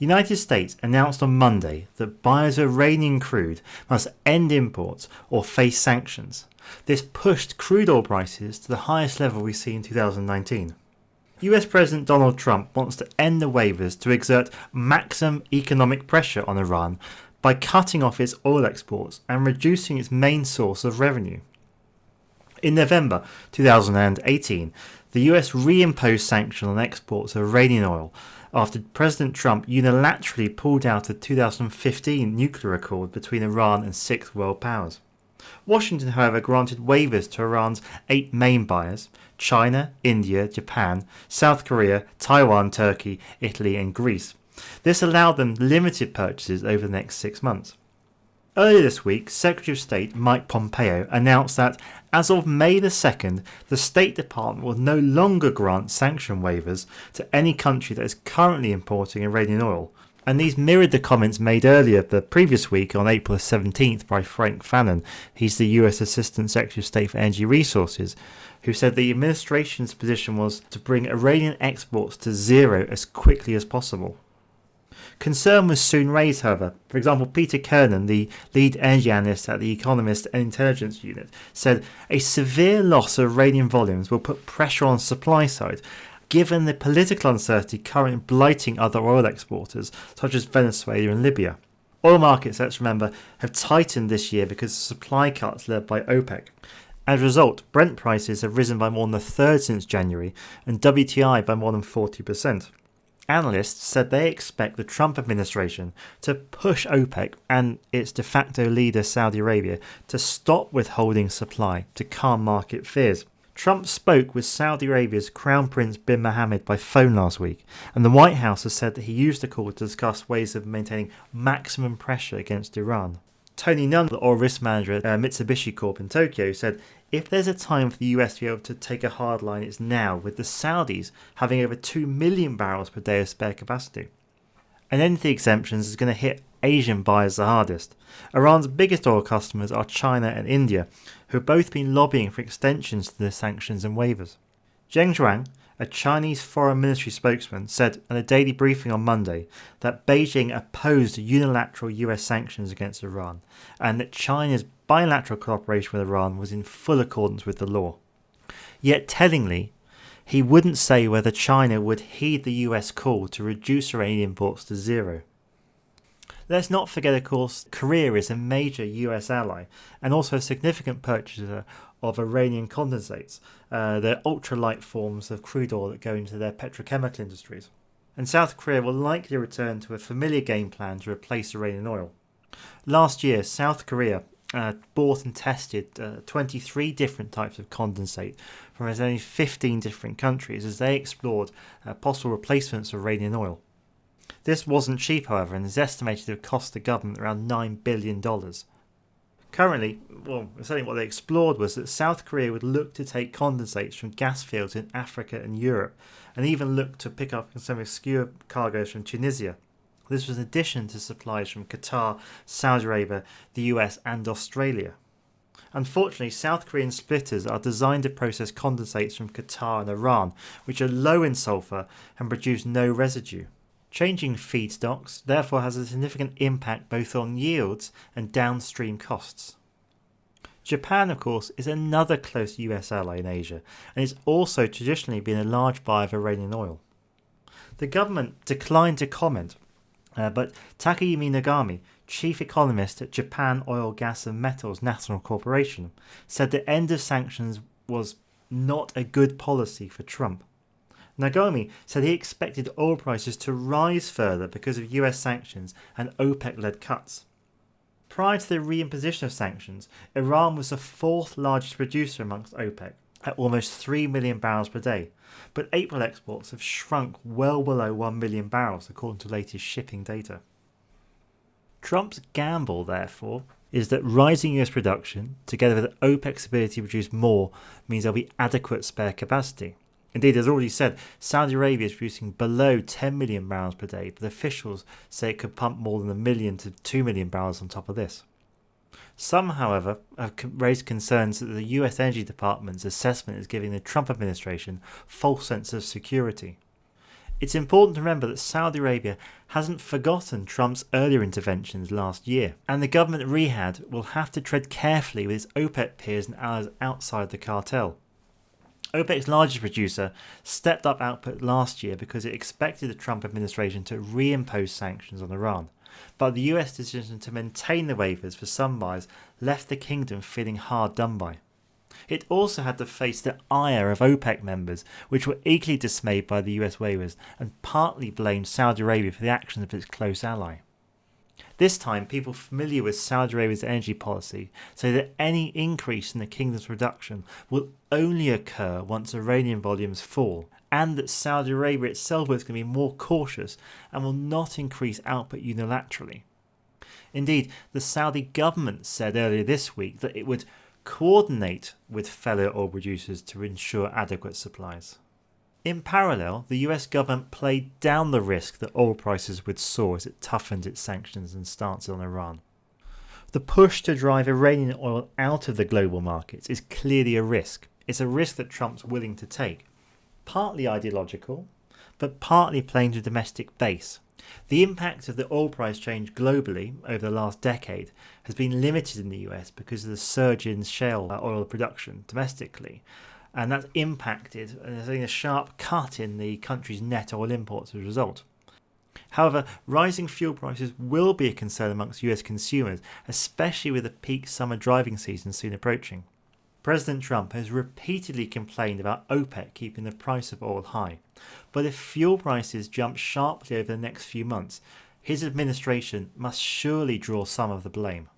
The United States announced on Monday that buyers of Iranian crude must end imports or face sanctions. This pushed crude oil prices to the highest level we've seen in 2019. US President Donald Trump wants to end the waivers to exert maximum economic pressure on Iran by cutting off its oil exports and reducing its main source of revenue. In November 2018, the US reimposed sanctions on exports of Iranian oil after President Trump unilaterally pulled out a 2015 nuclear accord between Iran and 6 world powers. Washington, however, granted waivers to Iran's 8 main buyers: China, India, Japan, South Korea, Taiwan, Turkey, Italy and Greece. This allowed them limited purchases over the next 6 months. Earlier this week, Secretary of State Mike Pompeo announced that as of May the 2nd, the State Department will no longer grant sanction waivers to any country that is currently importing Iranian oil. And these mirrored the comments made earlier the previous week on April 17th by Frank Fannon. He's the US Assistant Secretary of State for Energy Resources, who said the administration's position was to bring Iranian exports to zero as quickly as possible. Concern was soon raised, however. For example, Peter Kernan, the lead energy analyst at the Economist and Intelligence Unit, said a severe loss of Iranian volumes will put pressure on the supply side, given the political uncertainty currently blighting other oil exporters, such as Venezuela and Libya. Oil markets, let's remember, have tightened this year because of supply cuts led by OPEC. As a result, Brent prices have risen by more than a third since January, and WTI by more than 40%. Analysts said they expect the Trump administration to push OPEC and its de facto leader Saudi Arabia to stop withholding supply to calm market fears. Trump spoke with Saudi Arabia's Crown Prince bin Mohammed by phone last week, and the White House has said that he used the call to discuss ways of maintaining maximum pressure against Iran. Tony Nunn, the oil risk manager at Mitsubishi Corp in Tokyo, said if there's a time for the US to be able to take a hard line, it's now, with the Saudis having over 2 million barrels per day of spare capacity. And any of the exemptions is going to hit Asian buyers the hardest. Iran's biggest oil customers are China and India, who have both been lobbying for extensions to the sanctions and waivers. Zheng Zhuang, a Chinese foreign ministry spokesman, said in a daily briefing on Monday that Beijing opposed unilateral US sanctions against Iran and that China's bilateral cooperation with Iran was in full accordance with the law. Yet tellingly, he wouldn't say whether China would heed the US call to reduce Iranian imports to zero. Let's not forget, of course, Korea is a major US ally and also a significant purchaser of Iranian condensates, the ultralight forms of crude oil that go into their petrochemical industries. And South Korea will likely return to a familiar game plan to replace Iranian oil. Last year, South Korea bought and tested 23 different types of condensate from as many 15 different countries as they explored possible replacements of Iranian oil. This wasn't cheap, however, and is estimated to have cost the government around $9 billion. Currently, certainly what they explored was that South Korea would look to take condensates from gas fields in Africa and Europe, and even look to pick up some obscure cargoes from Tunisia. This was in addition to supplies from Qatar, Saudi Arabia, the US and Australia. Unfortunately, South Korean splitters are designed to process condensates from Qatar and Iran, which are low in sulfur and produce no residue. Changing feedstocks therefore has a significant impact both on yields and downstream costs. Japan, of course, is another close US ally in Asia, and it's also traditionally been a large buyer of Iranian oil. The government declined to comment, but Takayumi Nagami, chief economist at Japan Oil, Gas and Metals National Corporation, said the end of sanctions was not a good policy for Trump. Nagami said he expected oil prices to rise further because of US sanctions and OPEC-led cuts. Prior to the reimposition of sanctions, Iran was the fourth largest producer amongst OPEC, at almost 3 million barrels per day, but April exports have shrunk well below 1 million barrels according to latest shipping data. Trump's gamble, therefore, is that rising US production, together with OPEC's ability to produce more, means there'll be adequate spare capacity. Indeed, as already said, Saudi Arabia is producing below 10 million barrels per day, but officials say it could pump more than 1 million to 2 million barrels on top of this. Some, however, have raised concerns that the US Energy Department's assessment is giving the Trump administration false sense of security. It's important to remember that Saudi Arabia hasn't forgotten Trump's earlier interventions last year, and the government Riyadh will have to tread carefully with its OPEC peers and allies outside the cartel. OPEC's largest producer stepped up output last year because it expected the Trump administration to reimpose sanctions on Iran, but the US decision to maintain the waivers for some buyers left the kingdom feeling hard done by. It also had to face the ire of OPEC members, which were equally dismayed by the US waivers and partly blamed Saudi Arabia for the actions of its close ally. This time, people familiar with Saudi Arabia's energy policy say that any increase in the kingdom's production will only occur once Iranian volumes fall, and that Saudi Arabia itself is going to be more cautious and will not increase output unilaterally. Indeed, the Saudi government said earlier this week that it would coordinate with fellow oil producers to ensure adequate supplies. In parallel, the US government played down the risk that oil prices would soar as it toughened its sanctions and stance on Iran. The push to drive Iranian oil out of the global markets is clearly a risk. It's a risk that Trump's willing to take. Partly ideological, but partly playing to domestic base. The impact of the oil price change globally over the last decade has been limited in the US because of the surge in shale oil production domestically, and that's impacted and there's been a sharp cut in the country's net oil imports as a result. However, rising fuel prices will be a concern amongst US consumers, especially with the peak summer driving season soon approaching. President Trump has repeatedly complained about OPEC keeping the price of oil high, but if fuel prices jump sharply over the next few months, his administration must surely draw some of the blame.